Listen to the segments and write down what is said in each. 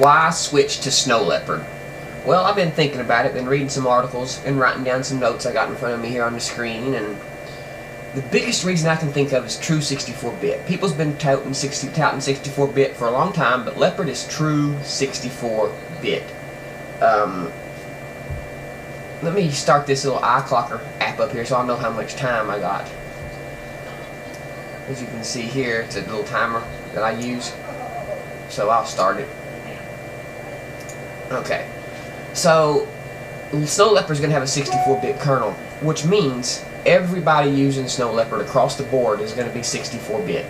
Why switch to Snow Leopard? Well, I've been thinking about it, been reading some articles, and writing down some notes I got in front of me here on the screen, and the biggest reason I can think of is true 64-bit. People's been touting 64-bit for a long time, but Leopard is true 64-bit. Let me start this little iClocker app up here so I'll know how much time I got. As you can see here, it's a little timer that I use. So I'll start it. Okay. So Snow Leopard is going to have a 64-bit kernel, which means everybody using Snow Leopard across the board is going to be 64-bit.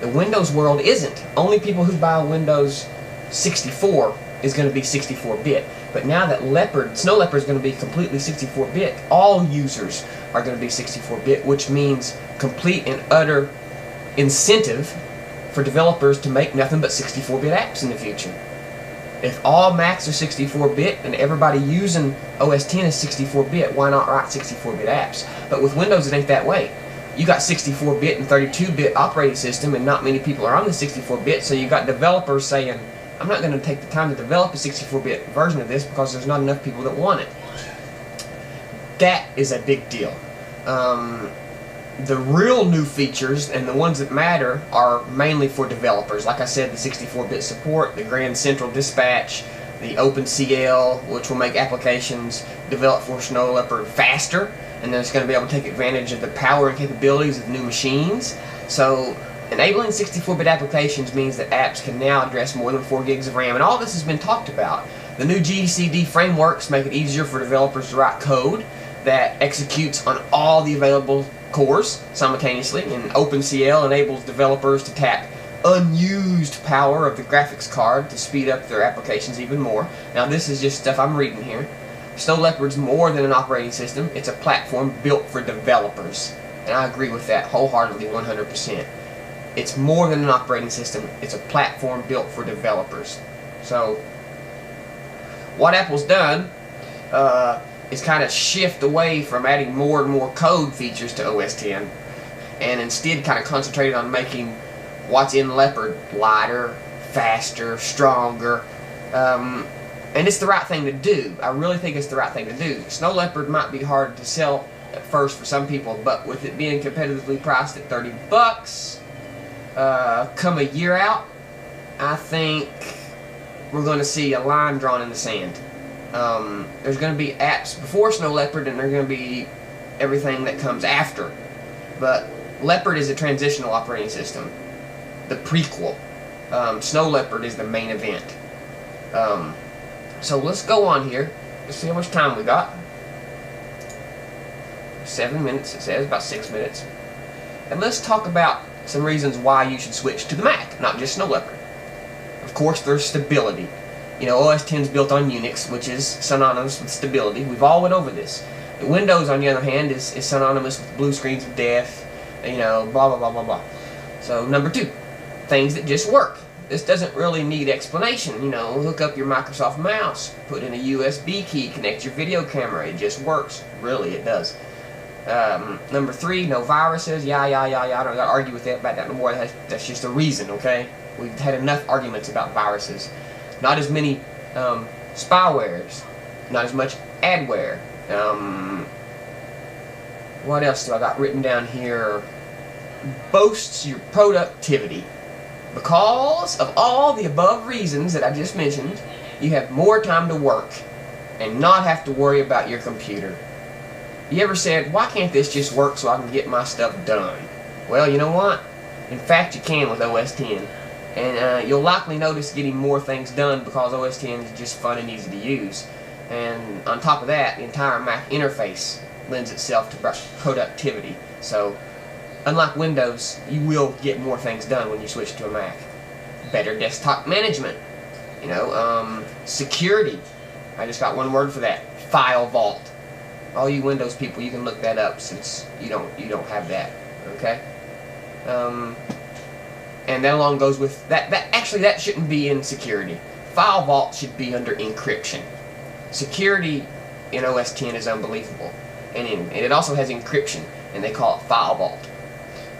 The Windows world isn't. Only people who buy Windows 64 is going to be 64-bit. But now that Snow Leopard is going to be completely 64-bit, all users are going to be 64-bit, which means complete and utter incentive for developers to make nothing but 64-bit apps in the future. If all Macs are 64-bit and everybody using OS X is 64-bit, why not write 64-bit apps? But with Windows, it ain't that way. You got 64-bit and 32-bit operating system, and not many people are on the 64-bit, so you got developers saying, I'm not going to take the time to develop a 64-bit version of this because there's not enough people that want it. That is a big deal. The real new features and the ones that matter are mainly for developers. Like I said, the 64-bit support, the Grand Central Dispatch, the OpenCL, which will make applications developed for Snow Leopard faster, and then it's going to be able to take advantage of the power and capabilities of new machines. So enabling 64-bit applications means that apps can now address more than 4 gigs of RAM, and all this has been talked about. The new GCD frameworks make it easier for developers to write code that executes on all the available cores simultaneously, and OpenCL enables developers to tap unused power of the graphics card to speed up their applications even more. Now this is just stuff I'm reading here. Snow Leopard's more than an operating system, it's a platform built for developers. And I agree with that wholeheartedly, 100%. It's more than an operating system, it's a platform built for developers. So what Apple's done is kind of shift away from adding more and more code features to OS X, and instead kind of concentrated on making what's in Leopard lighter, faster, stronger, and it's the right thing to do. I really think it's the right thing to do. Snow Leopard might be hard to sell at first for some people, but with it being competitively priced at $30, come a year out, I think we're going to see a line drawn in the sand. There's going to be apps before Snow Leopard, and there's going to be everything that comes after. But Leopard is a transitional operating system, the prequel. Snow Leopard is the main event. So let's go on here. Let's see how much time we got. 7 minutes, it says, about 6 minutes. And let's talk about some reasons why you should switch to the Mac, not just Snow Leopard. Of course, there's stability. You know, OS X is built on Unix, which is synonymous with stability. We've all went over this. Windows, on the other hand, is synonymous with blue screens of death, you know, blah, blah, blah, blah, blah. So, number 2, things that just work. This doesn't really need explanation. You know, hook up your Microsoft mouse, put in a USB key, connect your video camera. It just works. Really, it does. Number 3, no viruses. Yeah. I don't gotta argue with that about that no more. That's just a reason, okay? We've had enough arguments about viruses. Not as many spywares, not as much adware. What else do I got written down here? Boasts your productivity. Because of all the above reasons that I just mentioned, you have more time to work and not have to worry about your computer. You ever said, why can't this just work so I can get my stuff done? Well, you know what? In fact, you can with OS X. And you'll likely notice getting more things done because OS X is just fun and easy to use. And on top of that, the entire Mac interface lends itself to productivity. So, unlike Windows, you will get more things done when you switch to a Mac. Better desktop management. You know, security. I just got one word for that. File vault. All you Windows people, you can look that up since you don't have that. Okay? And that along goes with that. Actually, that shouldn't be in security. File vault should be under encryption. Security in OS X is unbelievable, and it also has encryption, and they call it file vault.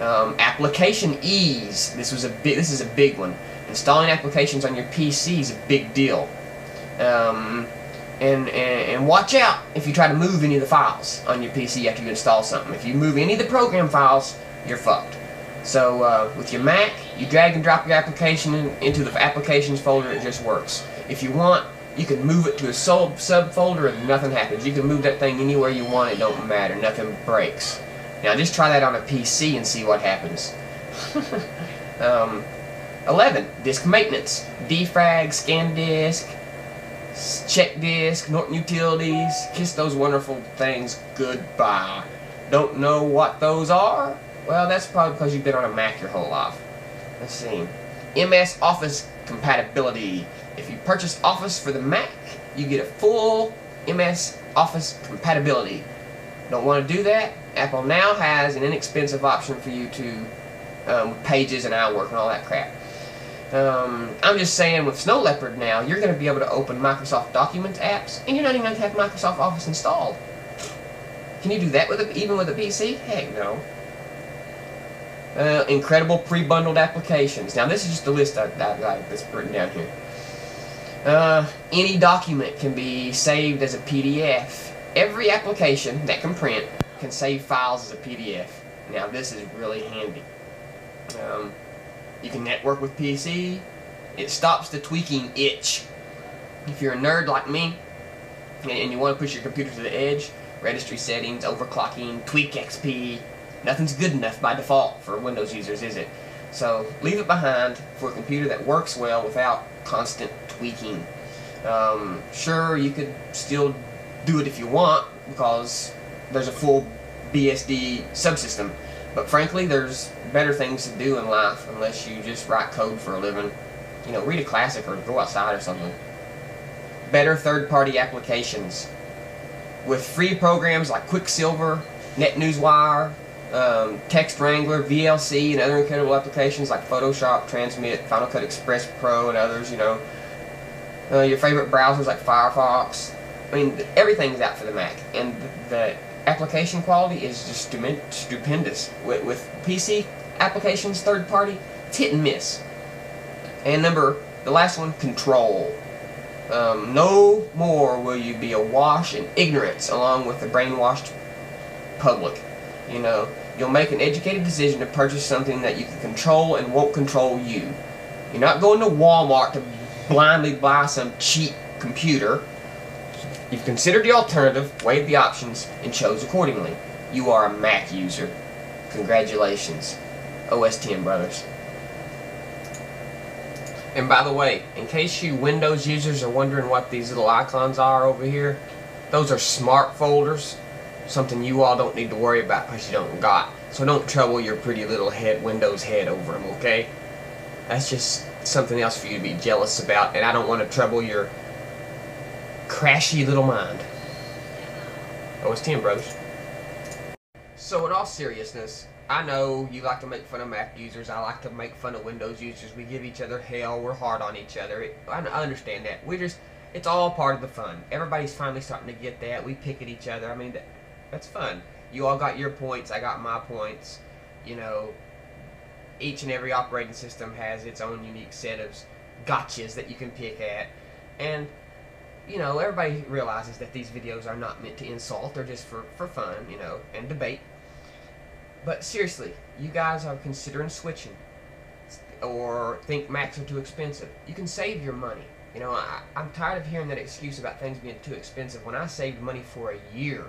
Application ease. This is a big one, and Installing applications on your PC is a big deal. And watch out if you try to move any of the files on your PC after you install something. If you move any of the program files, you're fucked. So with your Mac, you drag and drop your application into the applications folder. It just works. If you want, you can move it to a subfolder and nothing happens. You can move that thing anywhere you want. It don't matter. Nothing breaks. Now just try that on a PC and see what happens. 11. Disk maintenance. Defrag, scan disk, check disk, Norton Utilities. Kiss those wonderful things goodbye. Don't know what those are? Well, that's probably because you've been on a Mac your whole life. Let's see. MS Office compatibility. If you purchase Office for the Mac, you get a full MS Office compatibility. Don't want to do that? Apple now has an inexpensive option for you to Pages and iWork and all that crap. I'm just saying, with Snow Leopard now, you're going to be able to open Microsoft Documents apps, and you're not even going to have Microsoft Office installed. Can you do that even with a PC? Heck no. Incredible pre-bundled applications. Now this is just the list that's written down here. Any document can be saved as a PDF. Every application that can print can save files as a PDF. Now this is really handy. You can network with PC. It stops the tweaking itch. If you're a nerd like me and you want to push your computer to the edge, registry settings, overclocking, tweak XP, nothing's good enough by default for Windows users, is it? So leave it behind for a computer that works well without constant tweaking. Sure, you could still do it if you want, because there's a full BSD subsystem, but frankly there's better things to do in life unless you just write code for a living. You know, read a classic or go outside or something. Better third-party applications. With free programs like Quicksilver, NetNewsWire, Text Wrangler, VLC, and other incredible applications like Photoshop, Transmit, Final Cut Express Pro, and others, you know. Your favorite browsers like Firefox. I mean, everything's out for the Mac, and the application quality is just stupendous. With PC applications, third party, it's hit and miss. And the last one, control. No more will you be awash in ignorance along with the brainwashed public. You know, you'll make an educated decision to purchase something that you can control and won't control you. You're not going to Walmart to blindly buy some cheap computer. You've considered the alternative, weighed the options, and chose accordingly. You are a Mac user. Congratulations. OS X, brothers. And by the way, in case you Windows users are wondering what these little icons are over here, those are smart folders. Something you all don't need to worry about because you don't got. So don't trouble your pretty little Windows head over them, okay? That's just something else for you to be jealous about, and I don't want to trouble your crashy little mind. OS X, brothers. So in all seriousness, I know you like to make fun of Mac users, I like to make fun of Windows users, we give each other hell, we're hard on each other. I understand that. It's all part of the fun. Everybody's finally starting to get that. We pick at each other. I mean, that's fun. You all got your points, I got my points. You know, each and every operating system has its own unique set of gotchas that you can pick at. And, you know, everybody realizes that these videos are not meant to insult. They're just for fun, you know, and debate. But seriously, you guys are considering switching or think Macs are too expensive. You can save your money. You know, I'm tired of hearing that excuse about things being too expensive when I saved money for a year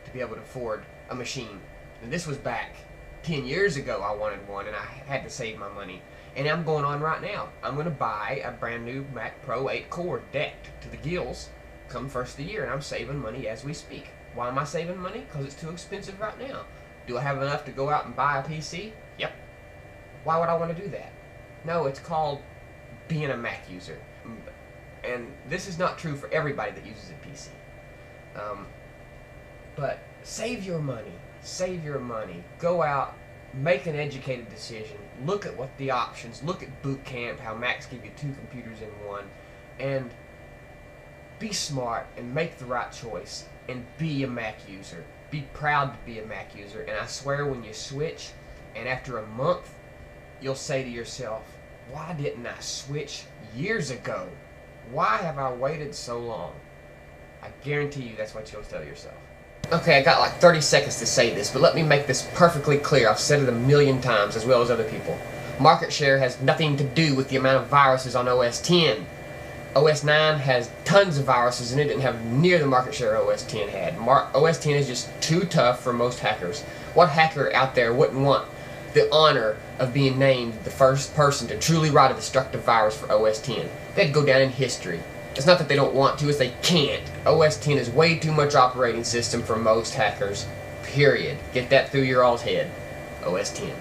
to be able to afford a machine. And this was back 10 years ago. I wanted one and I had to save my money. And I'm going on right now. I'm going to buy a brand new Mac Pro 8-core decked to the gills come first of the year, and I'm saving money as we speak. Why am I saving money? Because it's too expensive right now. Do I have enough to go out and buy a PC? Yep. Why would I want to do that? No, it's called being a Mac user. And this is not true for everybody that uses a PC. But save your money. Save your money. Go out, make an educated decision. Look at what the options. Look at boot camp, how Macs give you 2 computers in one. And be smart and make the right choice. And be a Mac user. Be proud to be a Mac user. And I swear when you switch, and after a month, you'll say to yourself, Why didn't I switch years ago? Why have I waited so long? I guarantee you that's what you'll tell yourself. Okay, I got like 30 seconds to say this, but let me make this perfectly clear. I've said it a million times, as well as other people. Market share has nothing to do with the amount of viruses on OS X. OS 9 has tons of viruses, and it didn't have near the market share OS X had. OS X is just too tough for most hackers. What hacker out there wouldn't want the honor of being named the first person to truly write a destructive virus for OS X? They'd go down in history. It's not that they don't want to, it's they can't. OS X is way too much operating system for most hackers. Period. Get that through your all's head. OS X.